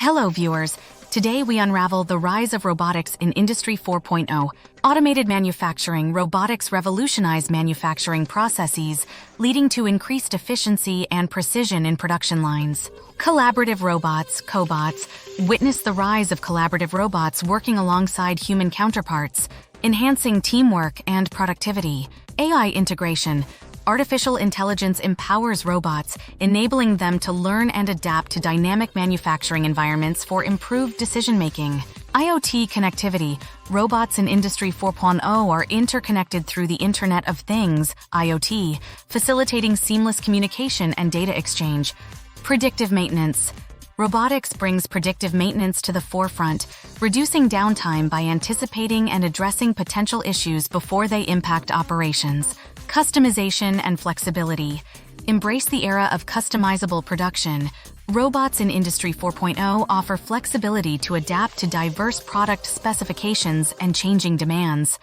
Hello, viewers. Today we unravel the rise of robotics in Industry 4.0. Automated manufacturing. Robotics revolutionize manufacturing processes, leading to increased efficiency and precision in production lines. Collaborative robots, cobots. Witness the rise of collaborative robots working alongside human counterparts, enhancing teamwork and productivity. AI integration. Artificial intelligence empowers robots, enabling them to learn and adapt to dynamic manufacturing environments for improved decision-making. IoT connectivity. Robots in Industry 4.0 are interconnected through the Internet of Things, IoT, facilitating seamless communication and data exchange. Predictive maintenance. Robotics brings predictive maintenance to the forefront, reducing downtime by anticipating and addressing potential issues before they impact operations. Customization and flexibility. Embrace the era of customizable production. Robots in Industry 4.0 offer flexibility to adapt to diverse product specifications and changing demands.